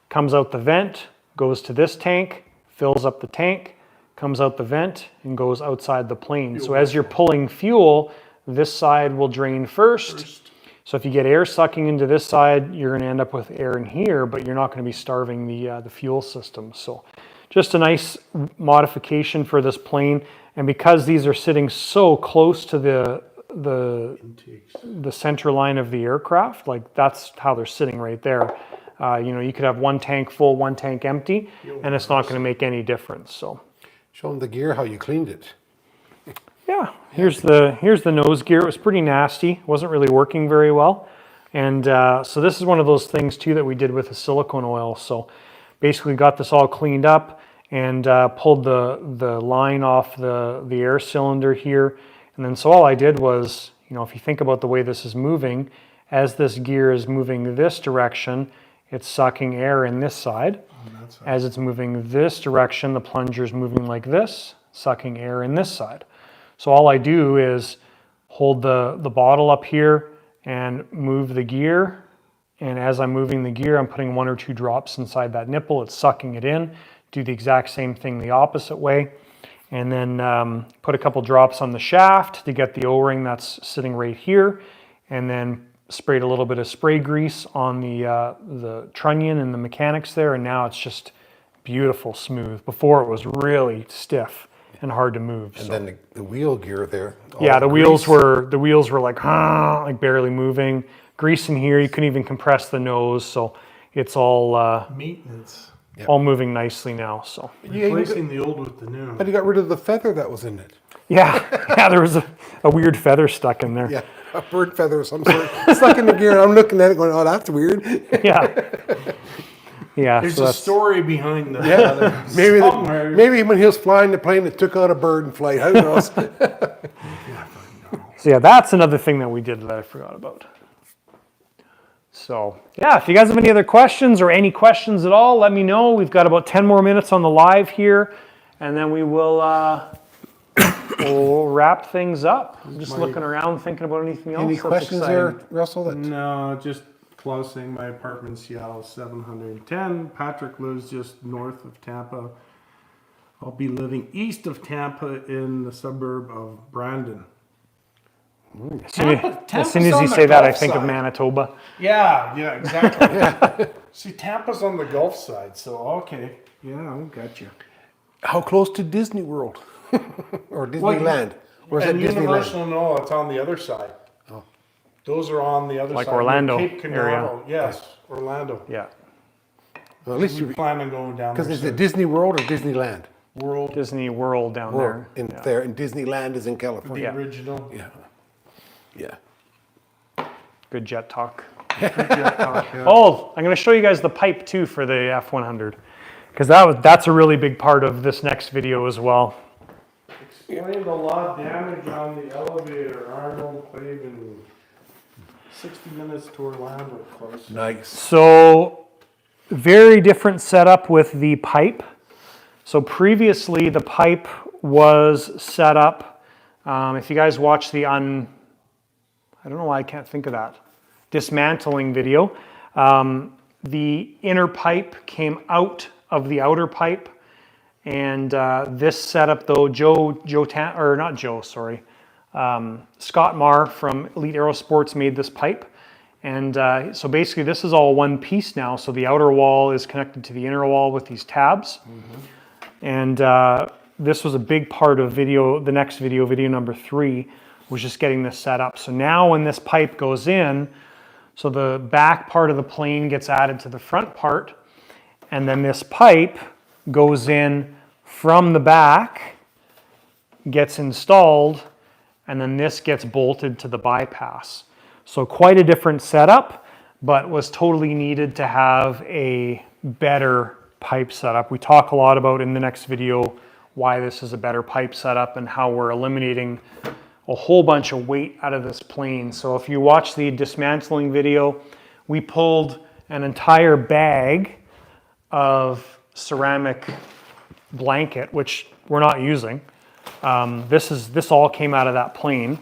comes out the vent, goes to this tank, fills up the tank, comes out the vent, and goes outside the plane. So as you're pulling fuel, this side will drain first. So if you get air sucking into this side, you're going to end up with air in here, but you're not going to be starving the fuel system. So just a nice modification for this plane. And because these are sitting so close to the center line of the aircraft, like that's how they're sitting right there. You could have one tank full, one tank empty, and it's not going to make any difference. So Show them the gear, how you cleaned it. yeah, here's the nose gear. It was pretty nasty. It wasn't really working very well. And so this is one of those things too that we did with the silicone oil. So basically got this all cleaned up and pulled the line off the air cylinder here. And then so all I did was, if you think about the way this is moving, as this gear is moving this direction, it's sucking air in this side. As it's moving this direction, the plunger is moving like this, sucking air in this side. So all I do is hold the bottle up here and move the gear. And as I'm moving the gear, I'm putting 1 or 2 drops inside that nipple. It's sucking it in. Do the exact same thing the opposite way. And then put a couple drops on the shaft to get the O-ring that's sitting right here. And then sprayed a little bit of spray grease on the trunnion and the mechanics there. And now it's just beautiful, smooth. Before it was really stiff and hard to move. And then the wheel gear there. Yeah, the wheels grease. were like barely moving. Grease in here, you couldn't even compress the nose, so it's all Maintenance. all moving nicely now. So Replacing the old with the new. But you got rid of the feather that was in it. yeah, there was a weird feather stuck in there. Yeah, a bird feather of some sort stuck in the gear. And I'm looking at it going, oh, that's weird. Yeah. There's So a that's, story behind the Yeah, maybe when he was flying the plane, it took out a bird in flight. Who knows? so yeah, that's another thing that we did that I forgot about. So yeah, if you guys have any other questions or any questions at all, let me know. We've got about 10 more minutes on the live here, and then we will we'll wrap things up. I'm just looking around, thinking about anything else. Any that's questions exciting. there, Russell? That No, just closing. My apartment in Seattle, 710. Patrick lives just north of Tampa. I'll be living east of Tampa in the suburb of Brandon. As soon as you say that, I think of Manitoba. Yeah, exactly. See, Tampa's on the Gulf side, so okay. Yeah, I got you. how close to Disney World or Disneyland? Or is it And Disneyland? Universal, no, it's on the other side. Oh. Those are on the other Like side. Orlando Cape Canaveral. area. Yes, Orlando. Yeah. Well, at least We you plan on going down there. because is soon. it Disney World or Disneyland? World, Disney World down World there. in Yeah. there, and Disneyland is in the California. Yeah. original. Yeah. Yeah. Good jet talk. Yeah. Oh, I'm going to show you guys the pipe too for the F-100, because that's a really big part of this next video as well. Explained a lot of damage on the elevator. Arnold Clavin. 60 minutes to Orlando, close. Nice. So very different setup with the pipe. So previously the pipe was set up, if you guys watch the I don't know why I can't think of that, dismantling video, the inner pipe came out of the outer pipe, and this setup though, Scott Marr from Elite Aerosports made this pipe. And so basically this is all one piece now. So the outer wall is connected to the inner wall with these tabs. And this was a big part of the next video, video number 3, was just getting this set up. So now when this pipe goes in, so the back part of the plane gets added to the front part, and then this pipe goes in from the back, gets installed, and then this gets bolted to the bypass. So quite a different setup, but was totally needed to have a better pipe setup. We talk a lot about in the next video why this is a better pipe setup and how we're eliminating a whole bunch of weight out of this plane. So if you watch the dismantling video, we pulled an entire bag of ceramic blanket, which we're not using. This all came out of that plane.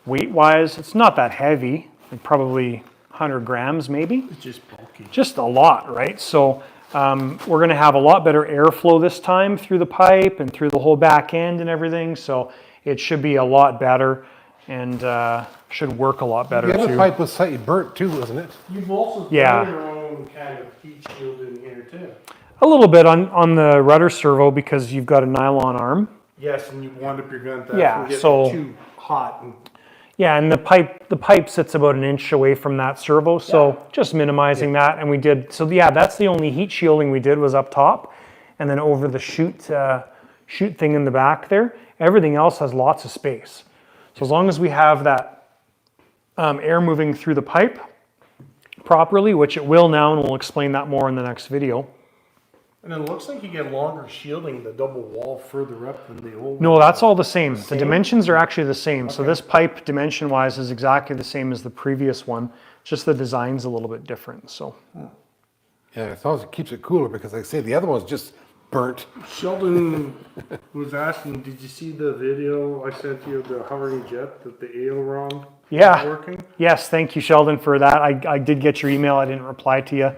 Weight-wise, it's not that heavy, like probably 100 grams maybe. It's just bulky. Just a lot, right? So we're going to have a lot better airflow this time through the pipe and through the whole back end and everything. So it should be a lot better and should work a lot better The other too. pipe was slightly burnt too, wasn't it? You've also Yeah. done your own kind of heat shield in here too. A little bit on the rudder servo because you've got a nylon arm. Yes, and you wind up your gun that Yeah, from getting so- too hot. And Yeah, and the pipe sits about an inch away from that servo, so just minimizing that. And we did, so yeah, that's the only heat shielding we did was up top, and then over the chute thing in the back there. Everything else has lots of space. So as long as we have that air moving through the pipe properly, which it will now, and we'll explain that more in the next video. And it looks like you get longer shielding the double wall further up than the old No, one. that's all the same. The dimensions are actually the same. So Okay. this pipe dimension-wise is exactly the same as the previous one. Just the design's a little bit different. So Yeah, as long as it keeps it cooler, because like I say, the other one's just burnt. Sheldon was asking, did you see the video I sent you of the hovering jet that the aileron Yeah. is working? yes, thank you, Sheldon, for that. I did get your email. I didn't reply to you,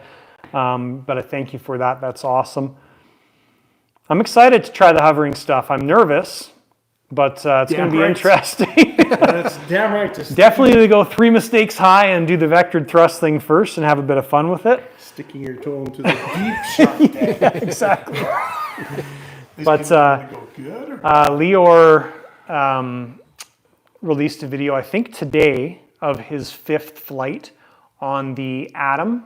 but I thank you for that. That's awesome. I'm excited to try the hovering stuff. I'm nervous, but it's going Damn to be right. interesting. That's damn right. Just Definitely to go 3 mistakes high and do the vectored thrust thing first and have a bit of fun with it. sticking your toe into the deep shark tank. Exactly. These But, people gonna go good or? Lior released a video, I think today, of his 5th flight on the Atom.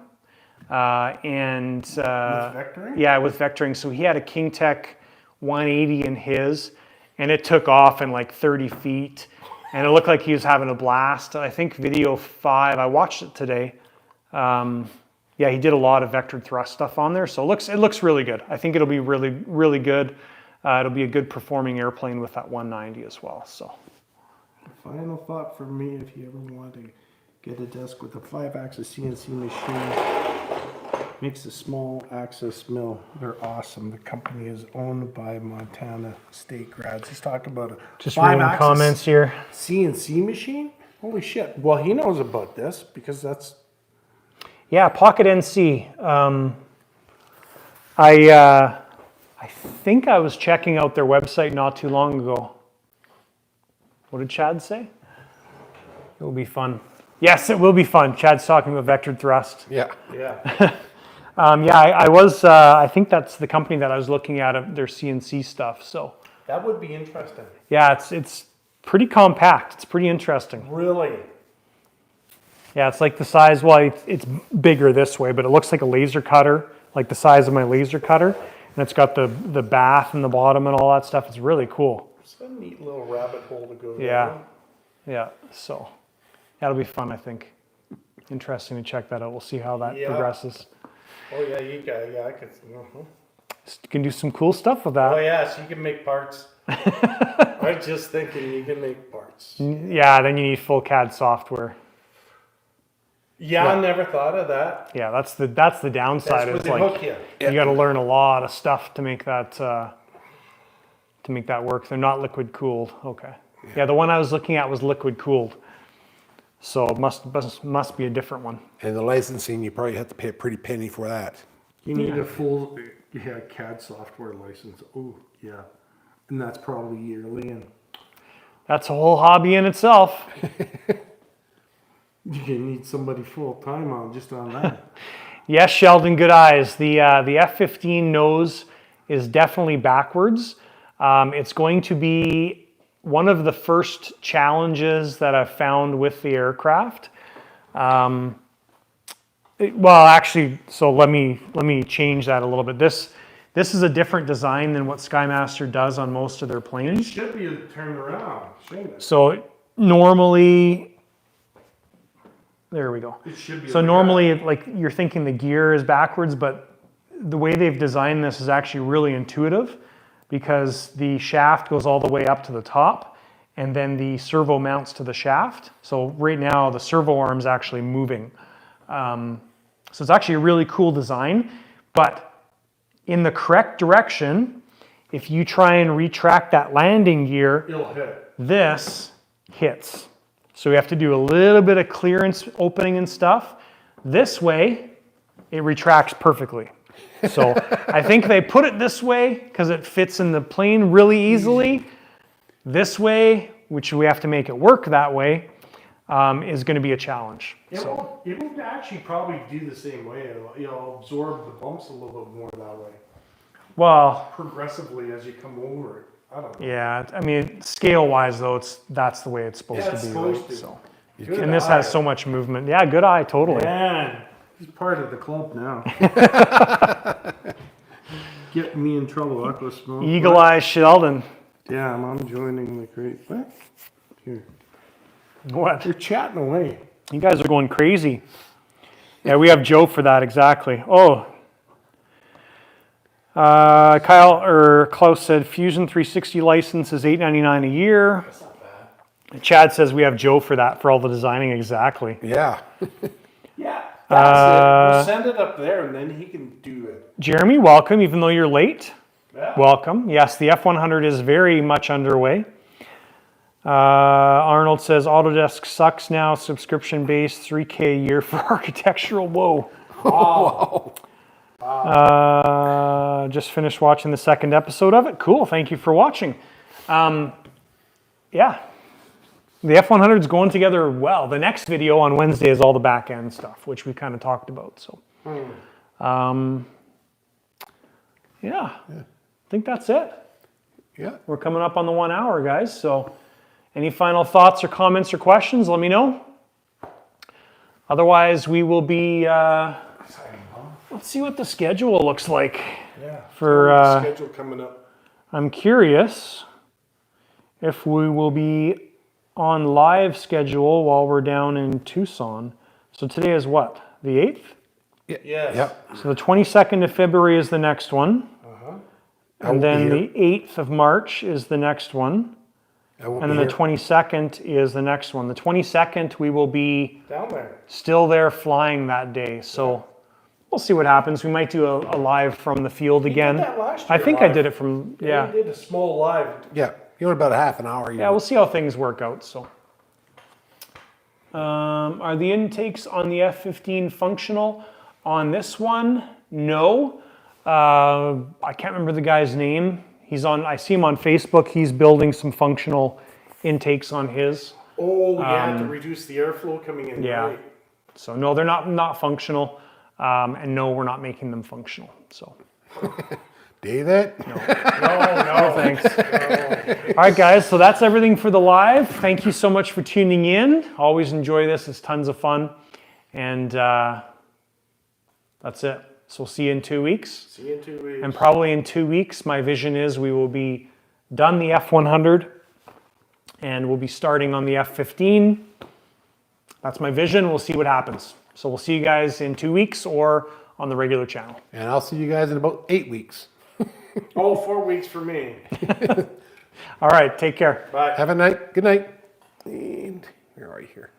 And vectoring? yeah, with vectoring. So he had a King Tech 180 in his, and it took off in like 30 feet. And it looked like he was having a blast. I think video 5, I watched it today. Yeah, he did a lot of vectored thrust stuff on there. So it looks really good. I think it'll be really, really good. It'll be a good performing airplane with that 190 as well. So Final thought for me, if you ever want to get a desk with a 5-axis CNC machine, Makes a small access mill. They're awesome. The company is owned by Montana State grads. He's talking about a Just five reading the axis comments here. CNC machine. Holy shit! Well, he knows about this because that's Yeah, Pocket NC. I think I was checking out their website not too long ago. What did Chad say? It will be fun. Yes, it will be fun. Chad's talking about vectored thrust. Yeah. yeah. I was. I think that's the company that I was looking at their CNC stuff. So That would be interesting. yeah, it's pretty compact. It's pretty interesting. Really? Yeah, it's like the size. Well, it's bigger this way, but it looks like a laser cutter, like the size of my laser cutter, and it's got the bath in the bottom and all that stuff. It's really cool. It's a neat little rabbit hole to go down. Yeah, yeah. So that'll be fun, I think. Interesting to check that out. We'll see how that progresses. Oh yeah, I could. You can do some cool stuff with that. Oh yeah, so you can make parts. I'm just thinking you can make parts. Yeah, then you need full CAD software. Yeah, I never thought of that. Yeah, that's the downside. That's It's where they like hook you. you got to learn a lot of stuff to make that work. They're not liquid cooled. Okay. Yeah, the one I was looking at was liquid cooled, so it must be a different one. And the licensing, you probably have to pay a pretty penny for that. You need a full CAD software license. Oh yeah, and that's probably yearly. And That's a whole hobby in itself. you need somebody full time on that. Yes, Sheldon, good eyes. The F-15 nose is definitely backwards. It's going to be one of the first challenges that I've found with the aircraft. Well, actually, so let me change that a little bit. This is a different design than what Skymaster does on most of their It planes. should be turned around, shouldn't it? So normally, there we go. It should be. So normally, like you're thinking the gear is backwards, but the way they've designed this is actually really intuitive because the shaft goes all the way up to the top and then the servo mounts to the shaft. So right now the servo arm's actually moving. So it's actually a really cool design, but in the correct direction, if you try and retract that landing gear, It'll hit. this hits. So we have to do a little bit of clearance opening and stuff. This way, it retracts perfectly. So I think they put it this way because it fits in the plane really easily. This way, which we have to make it work that way, is going to be a challenge. It won't actually probably do the same way. It'll absorb the bumps a little bit more that way. Well, Progressively as you come over it. I don't know. yeah, I mean, scale-wise though, that's the way it's supposed Yeah, it's to be. supposed Right? to. So, Good and this eye. has so much movement. Yeah, good eye, totally. Man, he's part of the club now. Get me in trouble. I'll go smoke. Eagle Eye Sheldon. Yeah, I'm joining the great. What? Here. What? They're chatting away. You guys are going crazy. Yeah, we have Joe for that, exactly. Oh. Klaus said Fusion 360 license is $8.99 a year. That's not bad. Chad says we have Joe for that, for all the designing, exactly. Yeah. Yeah, that's it. We'll send it up there and then he can do it. Jeremy, welcome, even though you're late. Yeah. Welcome. Yes, the F-100 is very much underway. Arnold says Autodesk sucks now, subscription-based, $3K a year for architectural. Whoa. Wow. Just finished watching the second episode of it. Cool. Thank you for watching. Yeah. The F-100 is going together well. The next video on Wednesday is all the back end stuff, which we kind of talked about. So, yeah. I think that's it. Yeah. We're coming up on the 1 hour, guys. So, any final thoughts or comments or questions, let me know. Otherwise, we will be, let's see what the schedule looks like. Yeah. For, schedule coming up. I'm curious if we will be on live schedule while we're down in Tucson. So today is what? The 8th? Yes. Yep. So the 22nd of February is the next one. I won't And then be the 8th of March is the next one. I won't And be then the here. 22nd is the next one. The 22nd, we will be Down there. still there flying that day. So we'll see what happens. We might do a live from the field again. that last I year think I live. did it from, yeah. We did a small live. Yeah, you want about a half an hour. Yeah, we'll see how things work out. So, are the intakes on the F-15 functional? On this one, no. I can't remember the guy's name. He's on. I see him on Facebook. He's building some functional intakes on his. Oh, yeah, to reduce the airflow coming in. Yeah. Right. So no, they're not functional, and no, we're not making them functional. So. David? No, Thanks. All right, guys. So that's everything for the live. Thank you so much for tuning in. Always enjoy this. It's tons of fun. And that's it. So we'll see you in 2 weeks. See you in 2 weeks. And probably in 2 weeks, my vision is we will be done the F-100 and we'll be starting on the F-15. That's my vision. We'll see what happens. So we'll see you guys in 2 weeks or on the regular channel. And I'll see you guys in about 8 weeks. Oh, 4 weeks for me. All right, take care. Bye. Have a night. Good night. And where are you here?